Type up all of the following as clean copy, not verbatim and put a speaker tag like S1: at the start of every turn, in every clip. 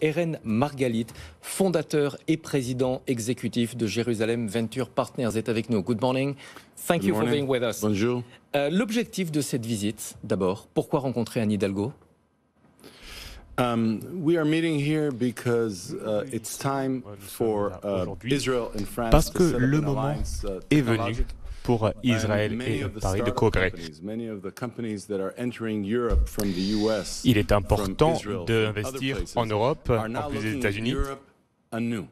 S1: Aráel Mרגלית, fondateur et président exécutif de Jérusalem Venture Partners, est avec nous. Good morning. Thank you for being with us.
S2: Bonjour.
S1: L'objectif de cette visite, d'abord, pourquoi rencontrer Anne Hidalgo?
S2: We are meeting here because it's time for Israel and France
S3: Parce que
S2: to set up
S3: le
S2: an
S3: moment
S2: alliance,
S3: est venu
S2: technologique.
S3: pour Israël
S2: Many
S3: et
S2: of the
S3: Paris de
S2: startup
S3: coopérer.
S2: many of the companies that are entering Europe from the US,
S3: Il est important
S2: from Israel, from
S3: d'investir
S2: other places,
S3: en Europe,
S2: are
S3: en
S2: now
S3: plus des
S2: looking at
S3: États-Unis.
S2: Europe anew.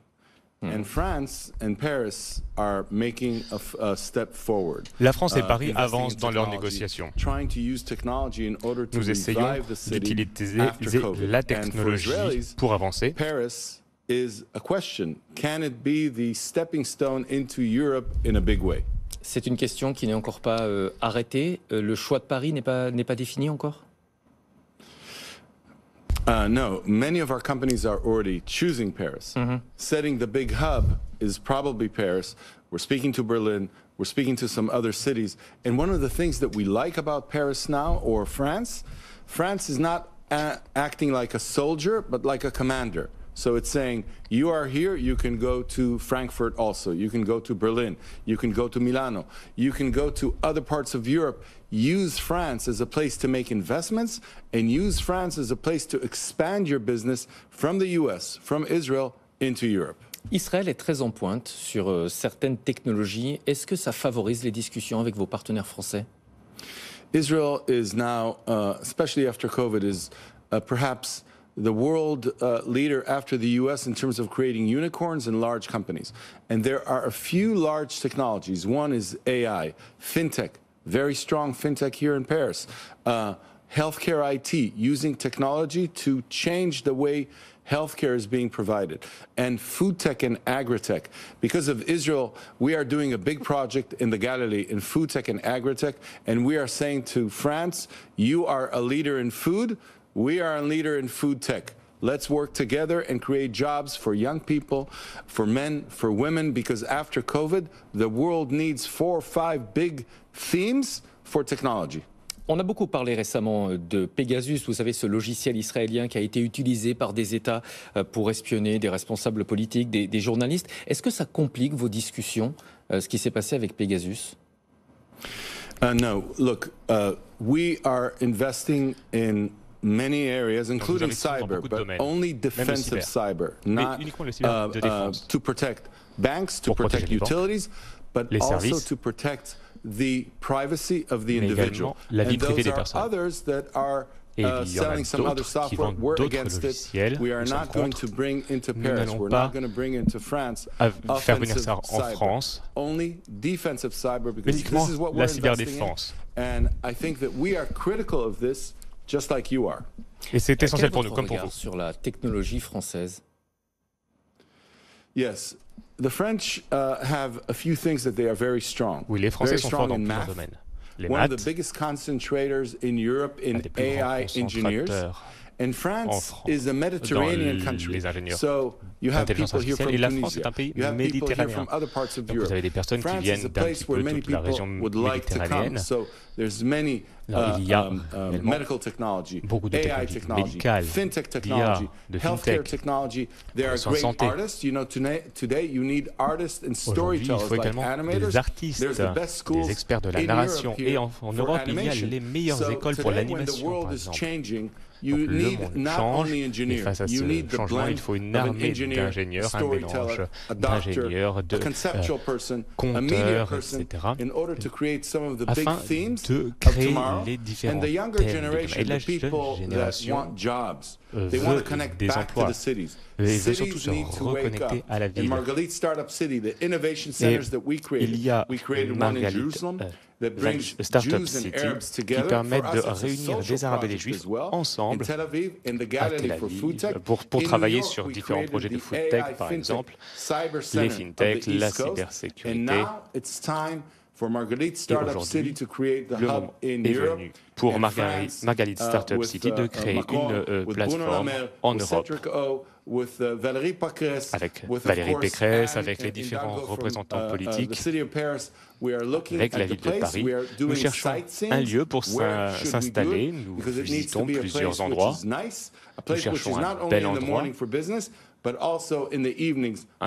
S2: And France and Paris are making a step forward.
S3: La France et Paris
S2: Investing
S3: avancent
S2: in
S3: dans leurs
S2: technology,
S3: négociations.
S2: trying to use technology in order to
S3: Nous essayons
S2: revive the city
S3: d'utiliser
S2: after COVID.
S3: la
S2: And for
S3: technologie
S2: Israelis,
S3: pour avancer.
S2: Paris is a question. Can it be the stepping stone into Europe in a big way?
S1: C'est une question qui n'est encore pas arrêtée. Le choix de Paris n'est pas défini encore?
S2: No, many of our companies are already choosing Paris. Setting the big hub is probably Paris. We're speaking to Berlin. We're speaking to some other cities. And one of the things that we like about Paris now, or France, France is not acting like a soldier, but like a commander. So it's saying, you are here, you can go to Frankfurt also. You can go to Berlin. You can go to Milano. You can go to other parts of Europe. Use France as a place to make investments and use France as a place to expand your business from the US, from Israel into Europe.
S1: Israël est très en pointe sur certaines technologies. Est-ce que ça favorise les discussions avec vos partenaires français?
S2: Israel is now, especially after COVID, is perhaps the world leader after the US in terms of creating unicorns and large companies. And there are a few large technologies. One is AI, fintech, very strong fintech here in Paris. Healthcare IT, using technology to change the way healthcare is being provided. And food tech and agritech. Because of Israel, we are doing a big project in the Galilee in food tech and agritech. And we are saying to France, you are a leader in food. We are a leader in food tech. Let's work together and create jobs for young people, for men, for women, because after COVID, the world needs 4 or 5 big themes for technology.
S1: On a beaucoup parlé récemment de Pegasus, vous savez, ce logiciel israélien qui a été utilisé par des États pour espionner des responsables politiques, des journalistes. Est-ce que ça complique vos discussions, ce qui s'est passé avec Pegasus?
S2: No, look, we are investing in many areas, including cyber, but only defensive cyber, not to protect banks, to protect utilities, but also to protect the privacy of the individual. And those are others that are selling some other software. We're against it. We are not going to bring into Paris. We're not going to bring into France offensive cyber. Only defensive cyber, because this is what we're investing in. And I think that we are critical of this, just like you are.
S3: Et c'est essentiel pour nous, comme pour vous.
S1: Sur la technologie française.
S2: Yes. The French have a few things that they are very strong.
S3: Oui, les Français sont forts dans plusieurs domaines. Les
S2: One
S3: maths,
S2: of the biggest concentrators in Europe in
S3: des plus
S2: AI
S3: grands
S2: engineers.
S3: concentrateurs
S2: And France is a Mediterranean country.
S3: les ingénieurs
S2: So you have people here from
S3: artificielle. Et la France
S2: Tunisia.
S3: est un pays
S2: You have people here
S3: méditerranéen.
S2: from other parts of
S3: Donc
S2: Europe.
S3: vous avez des personnes qui
S2: France is
S3: viennent
S2: a
S3: d'un
S2: place
S3: petit
S2: where
S3: peu
S2: many
S3: toute la
S2: people
S3: région
S2: would like to come.
S3: méditerranéenne.
S2: So there's many
S3: Alors, il y a
S2: medical technology,
S3: beaucoup de
S2: AI
S3: technologies
S2: technology,
S3: médicales,
S2: fintech technology,
S3: de
S2: healthcare
S3: fintech,
S2: technology. There are
S3: en
S2: great
S3: santé.
S2: artists. You know, today you need artists and
S3: Aujourd'hui, il
S2: storytellers
S3: faut
S2: like
S3: également
S2: animators.
S3: des artistes,
S2: There's the best schools
S3: des experts de la
S2: in
S3: narration.
S2: Europe
S3: Et
S2: here
S3: en
S2: for
S3: Europe, il y a
S2: animation.
S3: les meilleures
S2: So
S3: écoles pour
S2: today, when the
S3: l'animation,
S2: world
S3: par
S2: is
S3: exemple.
S2: changing,
S3: Donc
S2: you
S3: le
S2: need
S3: monde
S2: not
S3: change,
S2: only
S3: et
S2: engineers,
S3: face à
S2: you
S3: ce
S2: need the
S3: changement,
S2: blend
S3: il faut une
S2: of an
S3: armée
S2: engineer, a
S3: d'ingénieurs, un
S2: storyteller,
S3: mélange
S2: a doctor,
S3: d'ingénieurs,
S2: a
S3: de
S2: conceptual person, a media
S3: conteurs,
S2: person,
S3: etc.,
S2: in order to create some of the big
S3: afin
S2: themes
S3: de
S2: of
S3: créer
S2: tomorrow.
S3: les
S2: And
S3: différents
S2: the younger
S3: thèmes de demain.
S2: generation,
S3: Et la
S2: the people
S3: jeune
S2: that
S3: génération
S2: want jobs, they want
S3: veut
S2: to connect
S3: des
S2: back to
S3: emplois.
S2: the cities.
S3: Et veut surtout
S2: Cities
S3: se
S2: need to wake up.
S3: reconnecter à la
S2: In
S3: ville.
S2: Mרגלית Startup City, the innovation
S3: Et
S2: centers that we
S3: il y a
S2: created one in
S3: Mרגlית,
S2: Jerusalem that brings
S3: Startup
S2: Jews and
S3: City,
S2: Arabs
S3: qui
S2: together.
S3: permettent
S2: For
S3: de
S2: us, it's a
S3: réunir
S2: social
S3: des Arabes et des
S2: project
S3: Juifs
S2: as well.
S3: ensemble
S2: In Tel Aviv, in the
S3: à
S2: Galilee
S3: Tel
S2: for food
S3: Aviv
S2: tech.
S3: pour
S2: In New
S3: travailler
S2: York,
S3: sur
S2: we
S3: différents
S2: created
S3: projets de
S2: the
S3: food
S2: AI
S3: tech, par
S2: fintech
S3: exemple,
S2: cyber
S3: les
S2: center of
S3: fintech,
S2: the
S3: la
S2: East Coast. And
S3: cybersécurité.
S2: now it's time for Mרגלית Startup City to create the
S3: Le
S2: hub
S3: moment
S2: in
S3: est
S2: Europe.
S3: venu pour
S2: And
S3: Mרגlית
S2: France,
S3: Startup
S2: with,
S3: City de créer
S2: Macron,
S3: une
S2: with
S3: plateforme
S2: Bruno Le Maire,
S3: en
S2: with
S3: Europe
S2: Cedric O,
S3: avec Valérie Pécresse, avec les différents représentants politiques, avec la ville de Paris. Nous cherchons un lieu pour s'installer. Nous visitons plusieurs endroits. Nous cherchons un bel endroit, un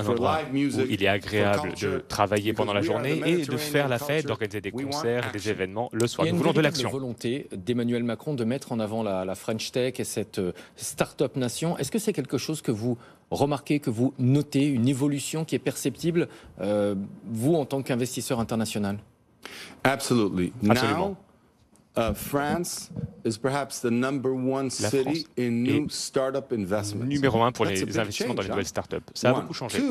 S3: endroit où il est agréable de travailler pendant la journée et de faire la fête, d'organiser des concerts, des événements le soir. Nous voulons de l'action.
S1: Il y a une volonté d'Emmanuel Macron de mettre en avant la French Tech et cette start-up nation. Est-ce que c'est quelque chose que vous remarquez, que vous notez, une évolution qui est perceptible, vous, en tant qu'investisseur international?
S2: Absolutely. Now, France is perhaps the number one city in new startup investments.
S3: Numéro 1 pour les investissements dans les nouvelles startups. Ça a beaucoup changé.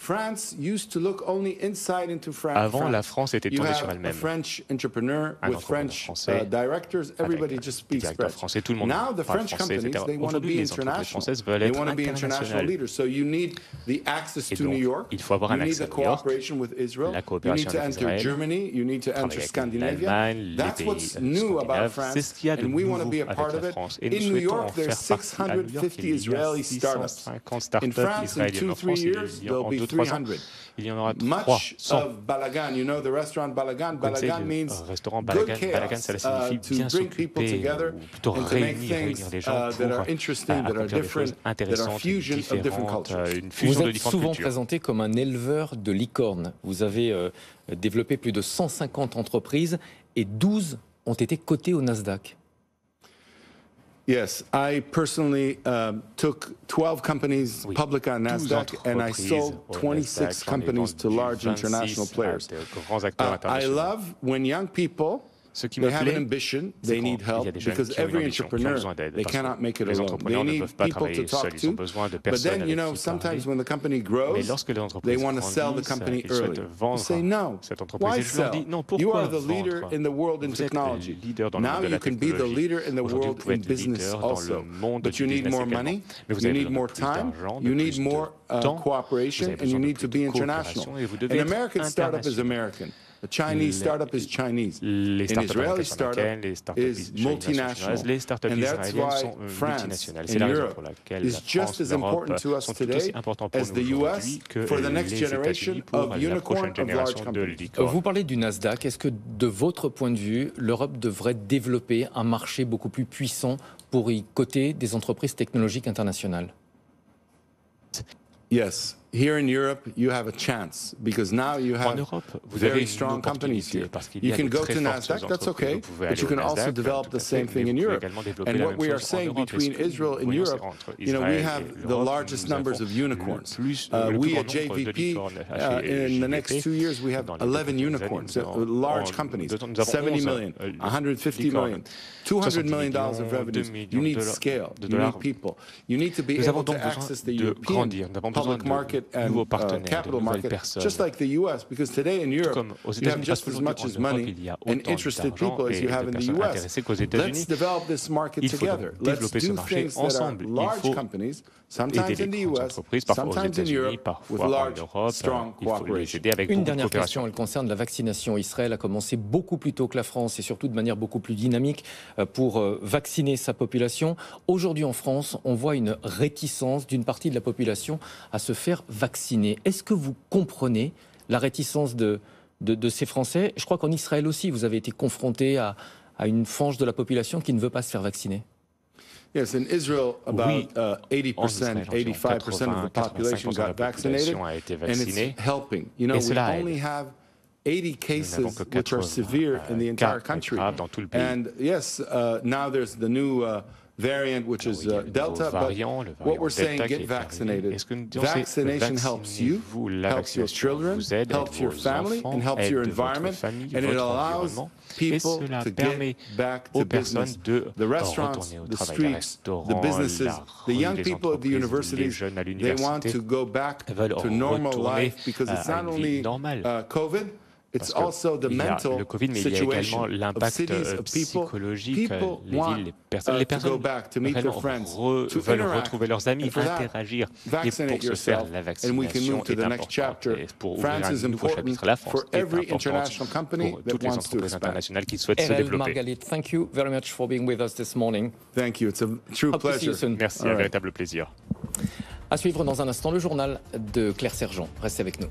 S2: France used to look only inside into France.
S3: Avant, la France était tournée sur elle-même.
S2: French entrepreneur with French directors, everybody just speaks French.
S3: Français, tout le monde
S2: Now the French companies, they want to be international. They want to be international leaders. So you need the access to New York.
S3: Il faut avoir un accès à New York.
S2: La coopération avec Israël. You need to enter Germany. You need to enter Scandinavia. That's what's new about France, and we want to be a part of it. In New York, there's 650 Israeli startups. In France, in 2-3 years, there'll be 300.
S3: Il y en aura
S2: Much
S3: 300.
S2: of Balagan, you know the restaurant Balagan. Balagan means
S3: restaurant
S2: good
S3: Balagan. Balagan,
S2: chaos,
S3: ça signifie bien
S2: to bring people
S3: s'occuper,
S2: together
S3: ou plutôt
S2: and to make
S3: réunir
S2: things
S3: les gens
S2: that are interesting, that are
S3: accomplir des choses
S2: different, that are
S3: intéressantes,
S2: fusion of different cultures.
S3: une fusion
S1: Vous
S3: de
S1: êtes
S3: différentes
S1: souvent
S3: cultures.
S1: présenté comme un éleveur de licornes. Vous avez développé plus de 150 entreprises et 12 ont été cotées au Nasdaq.
S2: Yes, I personally took 12 companies public on Nasdaq, and I sold 26 companies to large international players. I love when young people they have an ambition, they need help, because every entrepreneur, they cannot make it alone. They need people to talk to. But then, you know, sometimes when the company grows, they want to sell the company early. You say, no, why sell? You are the leader in the world in technology. Now you can be the leader in the world in business also. But you need more money, you need more time, you need more cooperation, and you need to be international. An American startup is American. A Chinese startup is Chinese. An Israeli startup is multinational. And that's why France and Europe is just as important to us today as the US for the next generation of unicorn of large companies.
S1: Vous parlez du Nasdaq. Est-ce que, de votre point de vue, l'Europe devrait développer un marché beaucoup plus puissant pour y coter des entreprises technologiques internationales?
S2: Yes. Here in Europe, you have a chance because now you have very strong companies here. You can go to Nasdaq, that's okay, but you can also develop the same thing in Europe. And what we are saying between Israel and Europe, you know, we have the largest numbers of unicorns. We at JVP, in the next 2 years, we have 11 unicorns, large companies, 70 million, 150 million, $200 million of revenues. You need scale, you need people. You need to be able to access the European public market and capital market, just like the US, because today in Europe, you have just as much as money and interested people as you have in the US. Let's develop this market together. Let's do things that are large companies, sometimes in the US, sometimes in Europe, with large, strong cooperation.
S1: Une dernière question, elle concerne la vaccination. Israël a commencé beaucoup plus tôt que la France et surtout de manière beaucoup plus dynamique pour vacciner sa population. Aujourd'hui en France, on voit une réticence d'une partie de la population à se faire vacciner. Est-ce que vous comprenez la réticence de ces Français? Je crois qu'en Israël aussi, vous avez été confronté à une frange de la population qui ne veut pas se faire vacciner.
S2: Yes, in Israel, about 80%, 85% of the population got vaccinated, and it's helping. You know, we only have 80 cases which are severe in the entire country. And yes, now there's the new variant, which is Delta, but what we're saying, get vaccinated. Vaccination helps you, helps your children, helps your family, and helps your environment, and it allows people to get back to business. The restaurants, the streets, the businesses, the young people at the universities, they want to go back to normal life because it's not only COVID, it's also the mental situation of cities, of people. People want to go back to meet their friends, to interact, and for that, vaccinate yourself, and we can move to the next chapter. France is important for every international company that wants to expand.
S1: Aráel, Mרגלית, thank you very much for being with us this morning.
S2: Thank you. It's a true pleasure.
S3: Merci, un véritable plaisir.
S1: À suivre dans un instant le journal de Claire Sergent. Restez avec nous.